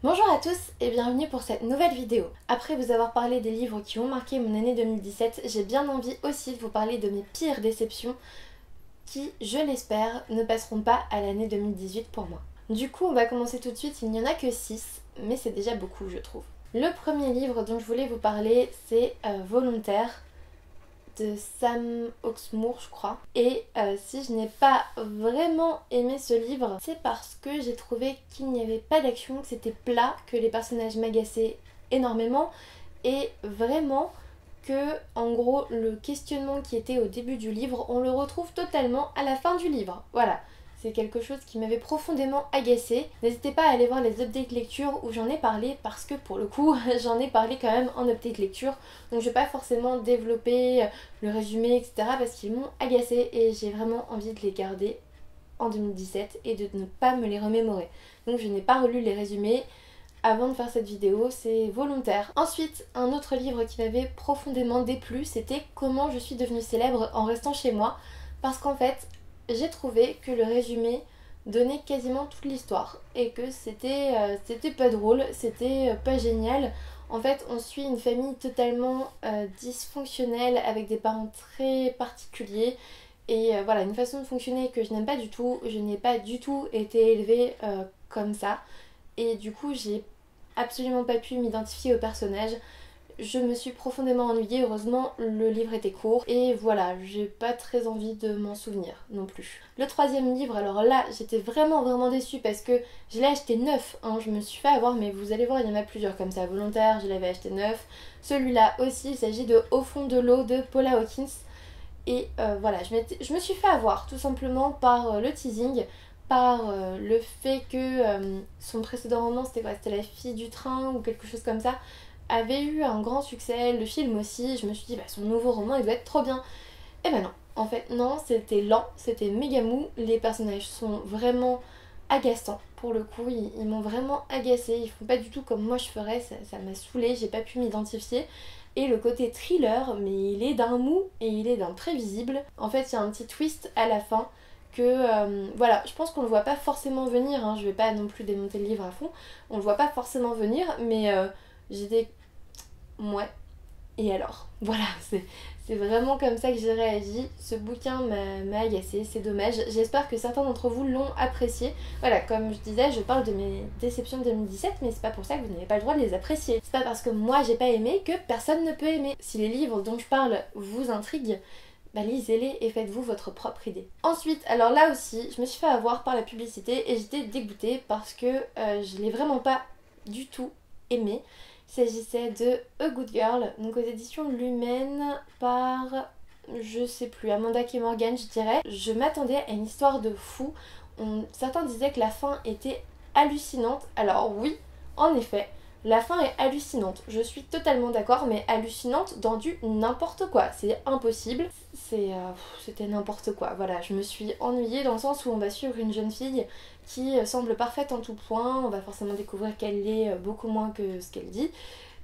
Bonjour à tous et bienvenue pour cette nouvelle vidéo. Après vous avoir parlé des livres qui ont marqué mon année 2017, j'ai bien envie aussi de vous parler de mes pires déceptions qui, je l'espère, ne passeront pas à l'année 2018 pour moi. Du coup, on va commencer tout de suite, il n'y en a que 6, mais c'est déjà beaucoup je trouve. Le premier livre dont je voulais vous parler, c'est Volontaire de Sam Oxmoor, je crois. Et si je n'ai pas vraiment aimé ce livre, c'est parce que j'ai trouvé qu'il n'y avait pas d'action, que c'était plat, que les personnages m'agaçaient énormément et vraiment que, en gros, le questionnement qui était au début du livre, on le retrouve totalement à la fin du livre. Voilà. C'est quelque chose qui m'avait profondément agacée. N'hésitez pas à aller voir les updates lecture où j'en ai parlé parce que pour le coup j'en ai parlé quand même en update lecture. Donc je vais pas forcément développer le résumé etc. parce qu'ils m'ont agacée et j'ai vraiment envie de les garder en 2017 et de ne pas me les remémorer. Donc je n'ai pas relu les résumés avant de faire cette vidéo, c'est volontaire. Ensuite, un autre livre qui m'avait profondément déplu, c'était Comment je suis devenue célèbre en restant chez moi. Parce qu'en fait, j'ai trouvé que le résumé donnait quasiment toute l'histoire et que c'était pas drôle, c'était pas génial. En fait, on suit une famille totalement dysfonctionnelle avec des parents très particuliers et voilà, une façon de fonctionner que je n'aime pas du tout. Je n'ai pas du tout été élevée comme ça et du coup, j'ai absolument pas pu m'identifier au personnage. Je me suis profondément ennuyée, heureusement le livre était court et voilà, j'ai pas très envie de m'en souvenir non plus. Le troisième livre, alors là j'étais vraiment déçue parce que je l'ai acheté neuf, hein, je me suis fait avoir mais vous allez voir il y en a plusieurs comme ça, Volontaire, je l'avais acheté neuf. Celui-là aussi, il s'agit de Au fond de l'eau de Paula Hawkins et voilà, je me suis fait avoir tout simplement par le teasing, par le fait que son précédent roman c'était quoi? C'était La fille du train ou quelque chose comme ça avait eu un grand succès, le film aussi, je me suis dit bah son nouveau roman il doit être trop bien. Et ben non, en fait non, c'était lent, c'était méga mou, les personnages sont vraiment agaçants pour le coup, ils m'ont vraiment agacée, ils font pas du tout comme moi je ferais, ça m'a saoulée, j'ai pas pu m'identifier. Et le côté thriller, mais il est d'un mou et il est d'un prévisible. En fait il y a un petit twist à la fin que voilà, je pense qu'on le voit pas forcément venir, hein, je vais pas non plus démonter le livre à fond, on le voit pas forcément venir, mais j'étais ouais, et alors? Voilà, c'est vraiment comme ça que j'ai réagi. Ce bouquin m'a agacée, c'est dommage. J'espère que certains d'entre vous l'ont apprécié. Voilà, comme je disais, je parle de mes déceptions de 2017, mais c'est pas pour ça que vous n'avez pas le droit de les apprécier. C'est pas parce que moi j'ai pas aimé que personne ne peut aimer. Si les livres dont je parle vous intriguent, bah lisez-les et faites-vous votre propre idée. Ensuite, alors là aussi, je me suis fait avoir par la publicité et j'étais dégoûtée parce que je l'ai vraiment pas du tout aimé. Il s'agissait de A Good Girl, donc aux éditions Lumen par, je sais plus, Amanda K. Morgan je dirais. Je m'attendais à une histoire de fou. Certains disaient que la fin était hallucinante. Alors oui, en effet, la fin est hallucinante. Je suis totalement d'accord, mais hallucinante dans du n'importe quoi. C'est impossible. C'était n'importe quoi. Voilà, je me suis ennuyée dans le sens où on va suivre une jeune fille qui semble parfaite en tout point. On va forcément découvrir qu'elle l'est beaucoup moins que ce qu'elle dit,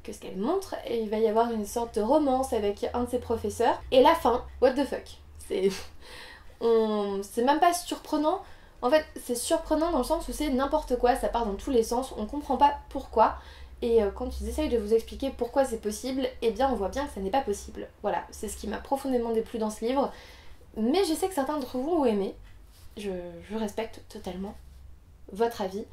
que ce qu'elle montre. Et il va y avoir une sorte de romance avec un de ses professeurs. Et la fin, what the fuck. C'est... C'est même pas surprenant. En fait, c'est surprenant dans le sens où c'est n'importe quoi, ça part dans tous les sens, on comprend pas pourquoi. Et quand ils essayent de vous expliquer pourquoi c'est possible, eh bien on voit bien que ça n'est pas possible. Voilà, c'est ce qui m'a profondément déplu dans ce livre. Mais je sais que certains d'entre vous ont aimé. Je respecte totalement votre avis.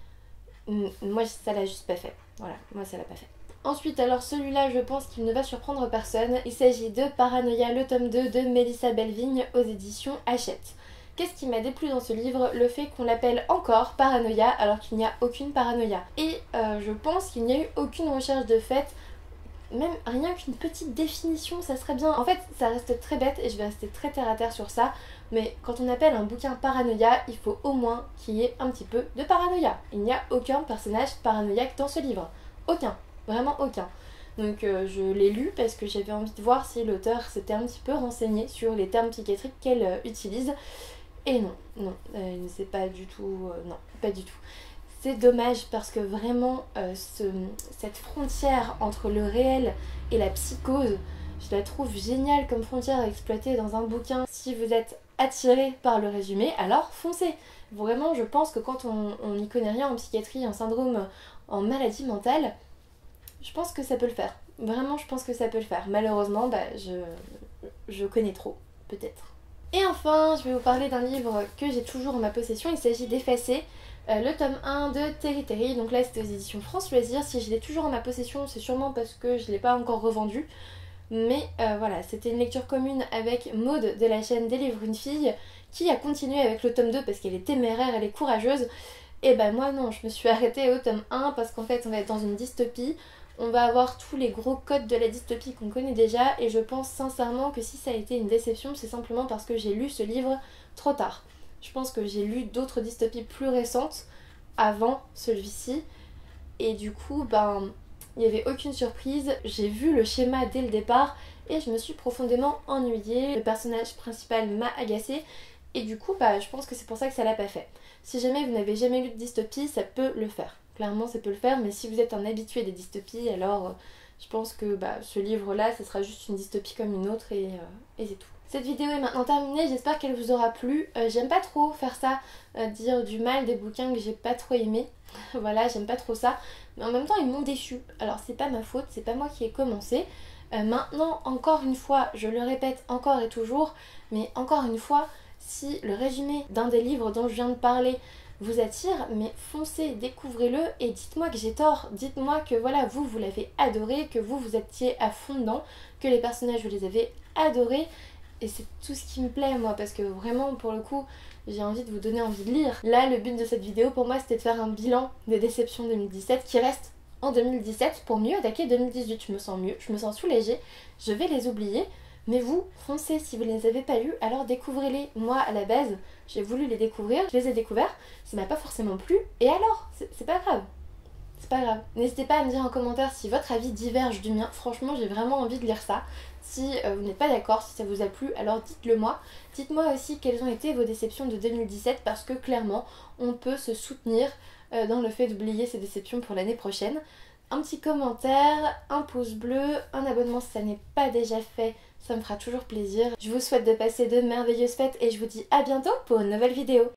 Moi ça l'a juste pas fait. Voilà, moi ça l'a pas fait. Ensuite, alors celui-là, je pense qu'il ne va surprendre personne. Il s'agit de Paranoia, le tome 2 de Mélissa Belvigne aux éditions Hachette. Qu'est-ce qui m'a déplu dans ce livre? Le fait qu'on l'appelle encore Paranoia alors qu'il n'y a aucune paranoïa. Et je pense qu'il n'y a eu aucune recherche de fait, même rien qu'une petite définition, ça serait bien. En fait, ça reste très bête et je vais rester très terre à terre sur ça, mais quand on appelle un bouquin Paranoia, il faut au moins qu'il y ait un petit peu de paranoïa. Il n'y a aucun personnage paranoïaque dans ce livre. Aucun. Vraiment aucun. Donc je l'ai lu parce que j'avais envie de voir si l'auteur s'était un petit peu renseigné sur les termes psychiatriques qu'elle utilise. Et non, non, c'est pas du tout... non, pas du tout. C'est dommage parce que vraiment cette frontière entre le réel et la psychose, je la trouve géniale comme frontière à exploiter dans un bouquin. Si vous êtes attiré par le résumé, alors foncez. Vraiment, je pense que quand on n'y connaît rien en psychiatrie, en syndrome, en maladie mentale, je pense que ça peut le faire. Vraiment, je pense que ça peut le faire. Malheureusement, je connais trop, peut-être. Et enfin, je vais vous parler d'un livre que j'ai toujours en ma possession. Il s'agit d'Effacé, le tome 1 de Terry Terry. Donc là, c'était aux éditions France Loisirs. Si je l'ai toujours en ma possession, c'est sûrement parce que je ne l'ai pas encore revendu. Mais voilà, c'était une lecture commune avec Maude de la chaîne Des livres une fille, qui a continué avec le tome 2 parce qu'elle est téméraire, elle est courageuse. Et ben moi non, je me suis arrêtée au tome 1 parce qu'en fait on va être dans une dystopie. On va avoir tous les gros codes de la dystopie qu'on connaît déjà, et je pense sincèrement que si ça a été une déception, c'est simplement parce que j'ai lu ce livre trop tard. Je pense que j'ai lu d'autres dystopies plus récentes avant celui-ci, et du coup, il n'y avait aucune surprise. J'ai vu le schéma dès le départ et je me suis profondément ennuyée. Le personnage principal m'a agacée et du coup, je pense que c'est pour ça que ça l'a pas fait. Si jamais vous n'avez jamais lu de dystopie, ça peut le faire. Clairement, ça peut le faire, mais si vous êtes un habitué des dystopies, alors je pense que ce livre-là, ça sera juste une dystopie comme une autre et c'est tout. Cette vidéo est maintenant terminée, j'espère qu'elle vous aura plu. J'aime pas trop faire ça, dire du mal des bouquins que j'ai pas trop aimés. Voilà, j'aime pas trop ça. Mais en même temps, ils m'ont déçue. Alors c'est pas ma faute, c'est pas moi qui ai commencé. Maintenant, encore une fois, je le répète encore et toujours, mais encore une fois, si le résumé d'un des livres dont je viens de parler vous attire, mais foncez, découvrez-le et dites-moi que j'ai tort. Dites-moi que voilà, vous l'avez adoré, que vous étiez à fond dedans, que les personnages, vous les avez adorés. Et c'est tout ce qui me plaît moi, parce que vraiment pour le coup j'ai envie de vous donner envie de lire. Là le but de cette vidéo pour moi c'était de faire un bilan des déceptions 2017 qui restent en 2017 pour mieux attaquer 2018. Je me sens mieux, je me sens soulagée, je vais les oublier. Mais vous, foncez, si vous ne les avez pas lus, alors découvrez-les. Moi à la base j'ai voulu les découvrir, je les ai découverts, ça m'a pas forcément plu, et alors c'est pas grave. C'est pas grave. N'hésitez pas à me dire en commentaire si votre avis diverge du mien. Franchement, j'ai vraiment envie de lire ça. Si vous n'êtes pas d'accord, si ça vous a plu, alors dites-le moi. Dites-moi aussi quelles ont été vos déceptions de 2017 parce que clairement, on peut se soutenir dans le fait d'oublier ces déceptions pour l'année prochaine. Un petit commentaire, un pouce bleu, un abonnement si ça n'est pas déjà fait, ça me fera toujours plaisir. Je vous souhaite de passer de merveilleuses fêtes et je vous dis à bientôt pour une nouvelle vidéo.